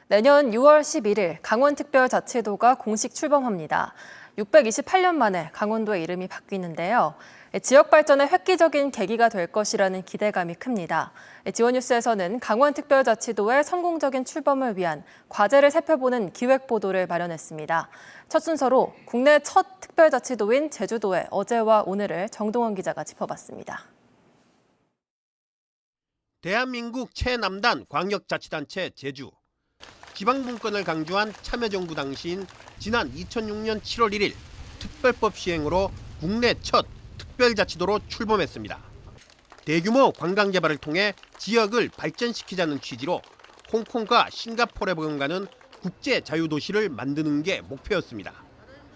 내년 6월 11일 강원특별자치도가 공식 출범합니다. 628년 만에 강원도의 이름이 바뀌는데요. 지역 발전의 획기적인 계기가 될 것이라는 기대감이 큽니다. 지원뉴스에서는 강원특별자치도의 성공적인 출범을 위한 과제를 살펴보는 기획보도를 마련했습니다. 첫 순서로 국내 첫 특별자치도인 제주도의 어제와 오늘을 정동원 기자가 짚어봤습니다. 대한민국 최남단 광역자치단체 제주. 지방분권을 강조한 참여정부 당시인 지난 2006년 7월 1일 특별법 시행으로 국내 첫 특별자치도로 출범했습니다. 대규모 관광 개발을 통해 지역을 발전시키자는 취지로 홍콩과 싱가포르에 버금가는 국제 자유도시를 만드는 게 목표였습니다.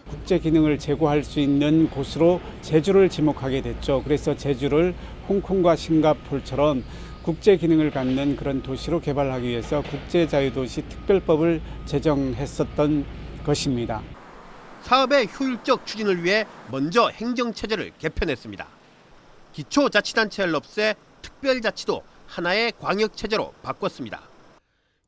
국제 기능을 제고할 수 있는 곳으로 제주를 지목하게 됐죠. 그래서 제주를 홍콩과 싱가포르처럼 국제 기능을 갖는 그런 도시로 개발하기 위해서 국제자유도시 특별법을 제정했었던 것입니다. 사업의 효율적 추진을 위해 먼저 행정체제를 개편했습니다. 기초자치단체를 없애 특별자치도 하나의 광역체제로 바꿨습니다.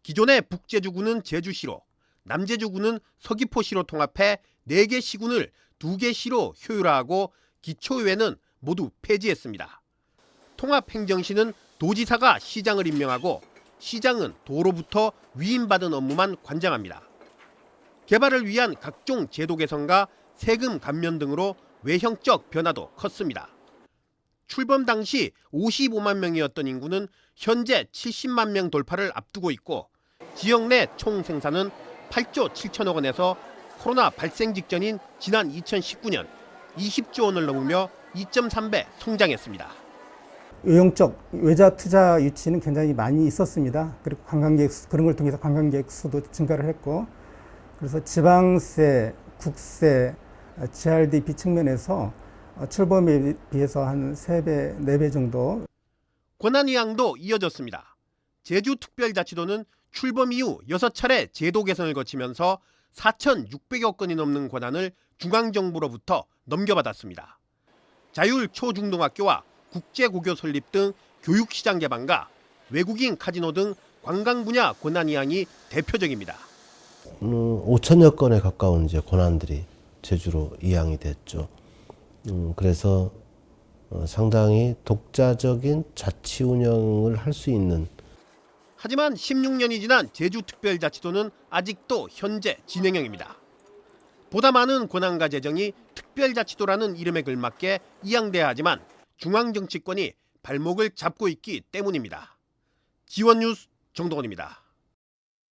기존의 북제주구는 제주시로, 남제주구는 서귀포시로 통합해 4개 시군을 2개 시로 효율화하고 기초의회는 모두 폐지했습니다. 통합행정시는 도지사가 시장을 임명하고 시장은 도로부터 위임받은 업무만 관장합니다. 개발을 위한 각종 제도 개선과 세금 감면 등으로 외형적 변화도 컸습니다. 출범 당시 55만 명이었던 인구는 현재 70만 명 돌파를 앞두고 있고 지역 내 총 생산은 8조 7천억 원에서 코로나 발생 직전인 지난 2019년 20조 원을 넘으며 2.3배 성장했습니다. 외형적 외자 투자 유치는 굉장히 많이 있었습니다. 그리고 관광객 그런 걸 통해서 관광객 수도 증가를 했고, 그래서 지방세, 국세, GRDP 측면에서 출범에 비해서 한 3배, 4배 정도. 권한이양도 이어졌습니다. 제주특별자치도는 출범 이후 6차례 제도 개선을 거치면서 4,600여 건이 넘는 권한을 중앙정부로부터 넘겨받았습니다. 자율 초중등학교와 국제고교 설립 등 교육시장 개방과 외국인 카지노 등 관광 분야 권한 이양이 대표적입니다. 5천여 건에 가까운 이제 권한들이 제주로 이양이 됐죠. 그래서 상당히 독자적인 자치 운영을 할 수 있는. 하지만 16년이 지난 제주특별자치도는 아직도 현재 진행형입니다. 보다 많은 권한과 재정이 특별자치도라는 이름에 걸맞게 이양돼야 하지만 중앙정치권이 발목을 잡고 있기 때문입니다. 지원뉴스 정동원입니다.